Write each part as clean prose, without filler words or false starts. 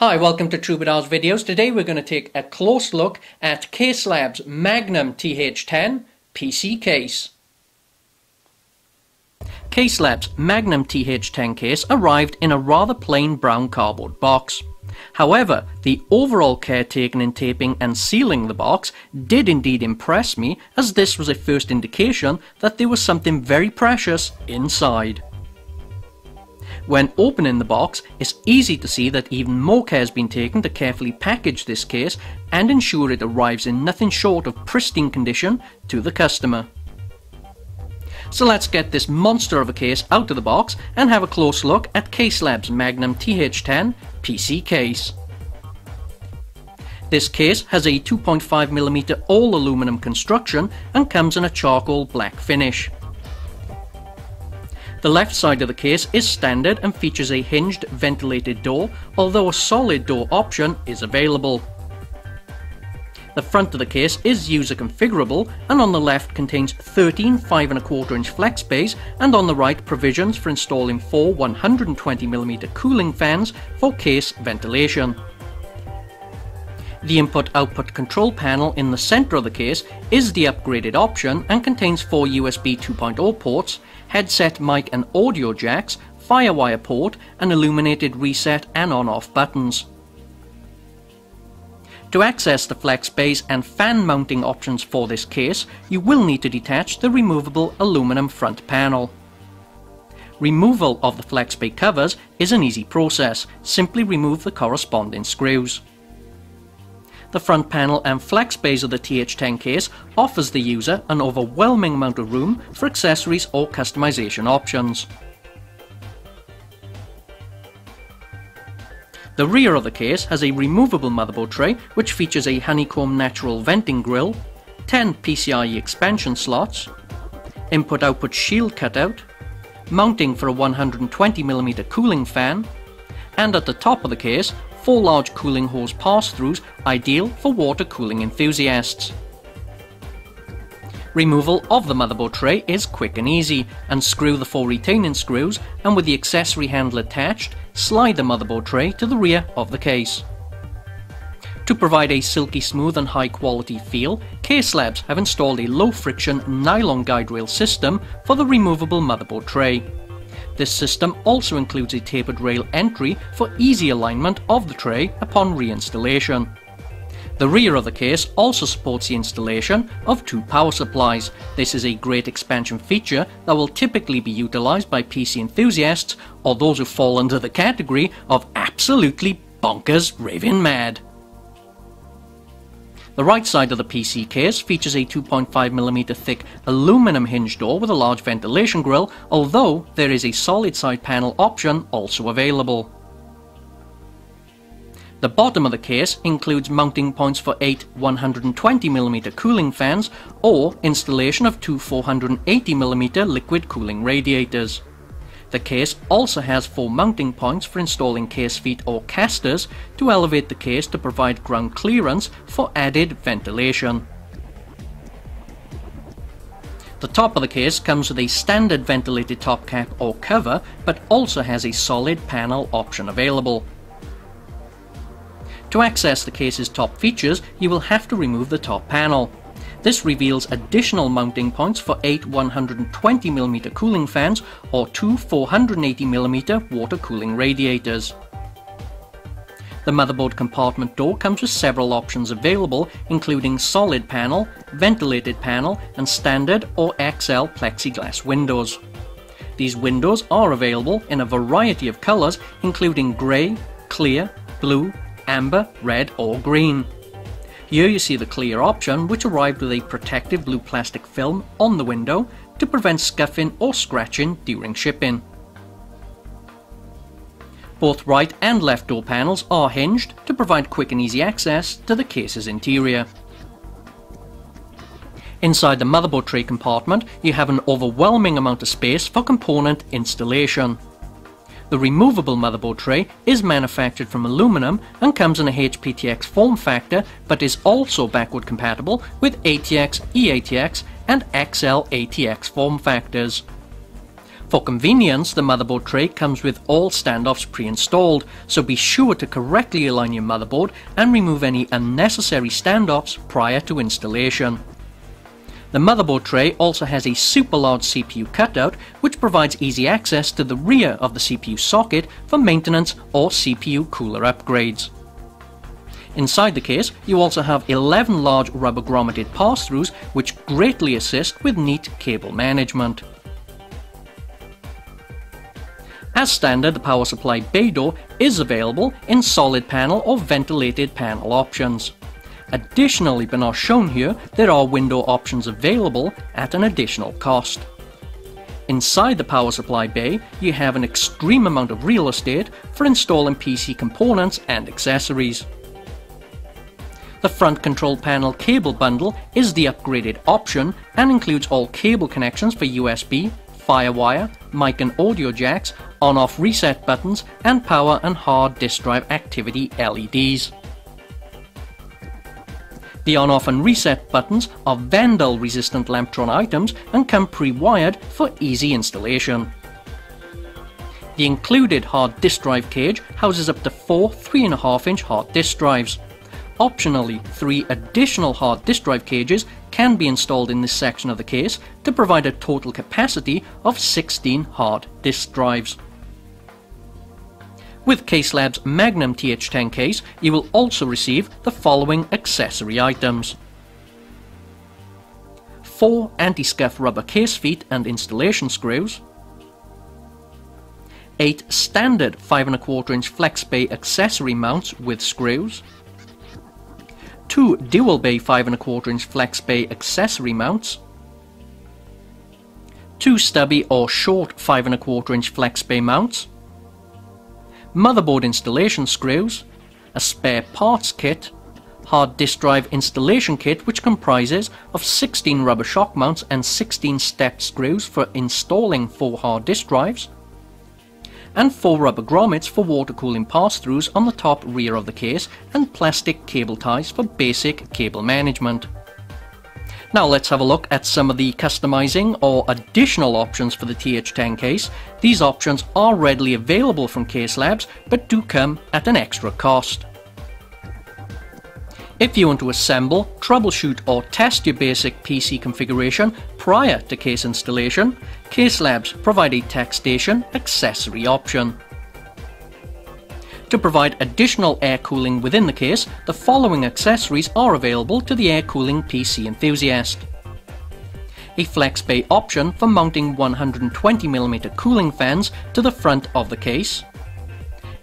Hi, welcome to Troubador's videos. Today we're going to take a close look at Case Labs Magnum TH10 PC case. Case Labs Magnum TH10 case arrived in a rather plain brown cardboard box. However, the overall care taken in taping and sealing the box did indeed impress me, as this was a first indication that there was something very precious inside. When opening the box, it's easy to see that even more care has been taken to carefully package this case and ensure it arrives in nothing short of pristine condition to the customer. So let's get this monster of a case out of the box and have a close look at Case Labs Magnum TH10 PC case. This case has a 2.5mm all aluminum construction and comes in a charcoal black finish. The left side of the case is standard and features a hinged ventilated door, although a solid door option is available. The front of the case is user configurable and on the left contains 13 5¼ flex bays, and on the right provisions for installing 4 120mm cooling fans for case ventilation. The input-output control panel in the center of the case is the upgraded option and contains 4 USB 2.0 ports, headset mic and audio jacks, firewire port, and illuminated reset and on-off buttons. To access the flex bays and fan mounting options for this case, you will need to detach the removable aluminum front panel. Removal of the flex bay covers is an easy process. Simply remove the corresponding screws. The front panel and flex bays of the TH10 case offers the user an overwhelming amount of room for accessories or customization options. The rear of the case has a removable motherboard tray which features a honeycomb natural venting grille, 10 PCIe expansion slots, input-output shield cutout, mounting for a 120mm cooling fan, and at the top of the case, 4 large cooling hose pass-throughs ideal for water cooling enthusiasts. Removal of the motherboard tray is quick and easy. Unscrew the 4 retaining screws and with the accessory handle attached, slide the motherboard tray to the rear of the case. To provide a silky smooth and high quality feel, Case Labs have installed a low friction nylon guide rail system for the removable motherboard tray. This system also includes a tapered rail entry for easy alignment of the tray upon reinstallation. The rear of the case also supports the installation of 2 power supplies. This is a great expansion feature that will typically be utilized by PC enthusiasts or those who fall under the category of absolutely bonkers raving mad. The right side of the PC case features a 2.5mm thick aluminum hinge door with a large ventilation grille, although there is a solid side panel option also available. The bottom of the case includes mounting points for 8 120mm cooling fans or installation of 2 480mm liquid cooling radiators. The case also has 4 mounting points for installing case feet or casters to elevate the case to provide ground clearance for added ventilation. The top of the case comes with a standard ventilated top cap or cover, but also has a solid panel option available. To access the case's top features, you will have to remove the top panel. This reveals additional mounting points for 8 120mm cooling fans or 2 480mm water cooling radiators. The motherboard compartment door comes with several options available, including solid panel, ventilated panel, and standard or XL plexiglass windows. These windows are available in a variety of colors, including grey, clear, blue, amber, red, or green. Here you see the clear option, which arrived with a protective blue plastic film on the window to prevent scuffing or scratching during shipping. Both right and left door panels are hinged to provide quick and easy access to the case's interior. Inside the motherboard tray compartment, you have an overwhelming amount of space for component installation. The removable motherboard tray is manufactured from aluminum and comes in a HPTX form factor, but is also backward compatible with ATX, eATX and XL ATX form factors. For convenience, the motherboard tray comes with all standoffs pre-installed, so be sure to correctly align your motherboard and remove any unnecessary standoffs prior to installation. The motherboard tray also has a super large CPU cutout, which provides easy access to the rear of the CPU socket for maintenance or CPU cooler upgrades. Inside the case, you also have 11 large rubber grommeted pass-throughs, which greatly assist with neat cable management. As standard, the power supply bay door is available in solid panel or ventilated panel options. Additionally, but not shown here, there are window options available at an additional cost. Inside the power supply bay, you have an extreme amount of real estate for installing PC components and accessories. The front control panel cable bundle is the upgraded option and includes all cable connections for USB, Firewire, mic and audio jacks, on-off reset buttons, and power and hard disk drive activity LEDs. The on-off and reset buttons are vandal-resistant Lamptron items and come pre-wired for easy installation. The included hard disk drive cage houses up to 4 3.5-inch hard disk drives. Optionally, 3 additional hard disk drive cages can be installed in this section of the case to provide a total capacity of 16 hard disk drives. With Case Labs Magnum TH10 case, you will also receive the following accessory items: 4 anti-scuff rubber case feet and installation screws, 8 standard 5.25-inch flex bay accessory mounts with screws, 2 dual bay 5.25-inch flex bay accessory mounts, 2 stubby or short 5.25-inch flex bay mounts, motherboard installation screws, a spare parts kit, hard disk drive installation kit which comprises of 16 rubber shock mounts and 16 stepped screws for installing 4 hard disk drives, and 4 rubber grommets for water cooling pass-throughs on the top rear of the case, and plastic cable ties for basic cable management. Now let's have a look at some of the customizing or additional options for the TH10 case. These options are readily available from Case Labs, but do come at an extra cost. If you want to assemble, troubleshoot or test your basic PC configuration prior to case installation, Case Labs provide a TechStation accessory option. To provide additional air cooling within the case, the following accessories are available to the air cooling PC enthusiast: a flex bay option for mounting 120mm cooling fans to the front of the case,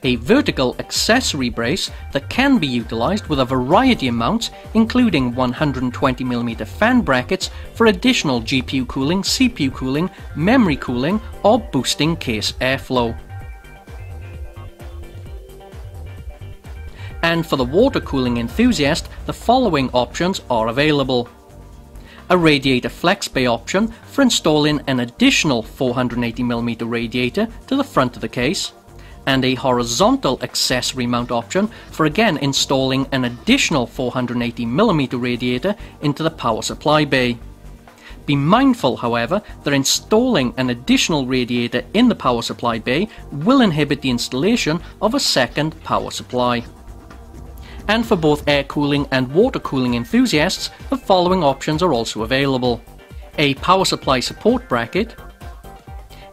a vertical accessory brace that can be utilized with a variety of mounts, including 120mm fan brackets for additional GPU cooling, CPU cooling, memory cooling, or boosting case airflow. And for the water cooling enthusiast, the following options are available: a radiator flex bay option for installing an additional 480mm radiator to the front of the case, and a horizontal accessory mount option for again installing an additional 480mm radiator into the power supply bay. Be mindful, however, that installing an additional radiator in the power supply bay will inhibit the installation of a second power supply. And for both air cooling and water cooling enthusiasts, the following options are also available: a power supply support bracket,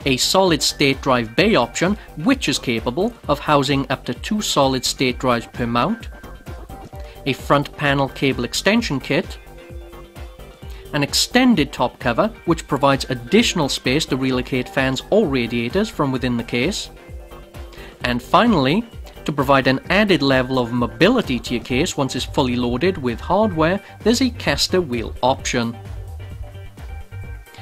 a solid-state drive bay option which is capable of housing up to 2 solid-state drives per mount, a front panel cable extension kit, an extended top cover which provides additional space to relocate fans or radiators from within the case, and finally, to provide an added level of mobility to your case once it's fully loaded with hardware, there's a caster wheel option.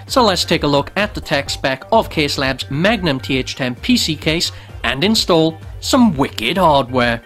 So let's take a look at the tech spec of Case Labs Magnum TH10 PC case and install some wicked hardware.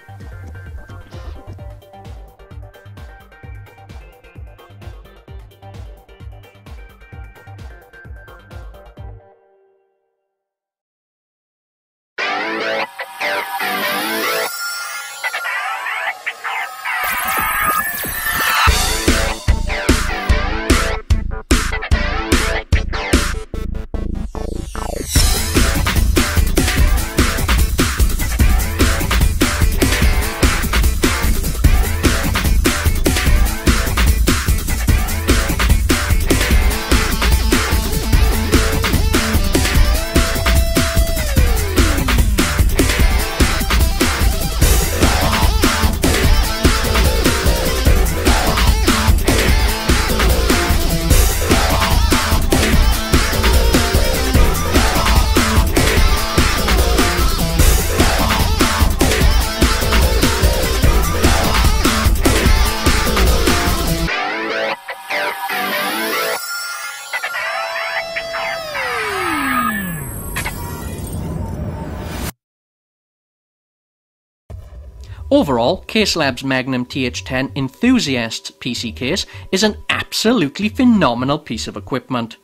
Overall, Case Labs Magnum TH10 Enthusiast PC case is an absolutely phenomenal piece of equipment.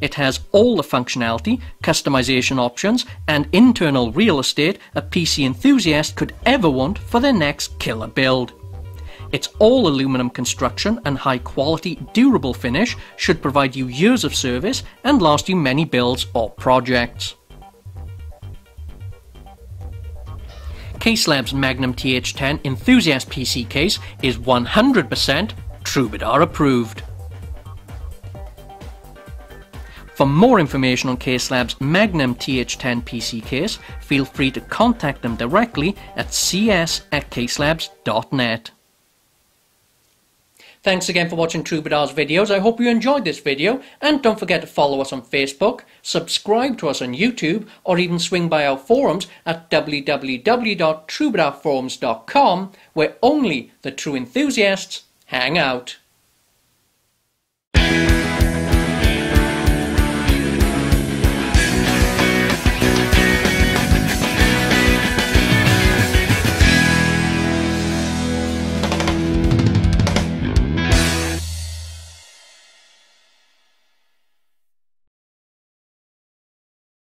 It has all the functionality, customization options and internal real estate a PC enthusiast could ever want for their next killer build. Its all aluminum construction and high quality, durable finish should provide you years of service and last you many builds or projects. Case Labs Magnum TH10 Enthusiast PC case is 100% Troubadour approved. For more information on Case Labs Magnum TH10 PC case, feel free to contact them directly at cs@caselabs.net. Thanks again for watching Troubadour's videos. I hope you enjoyed this video, and don't forget to follow us on Facebook, subscribe to us on YouTube, or even swing by our forums at www.troubadourforums.com, where only the true enthusiasts hang out.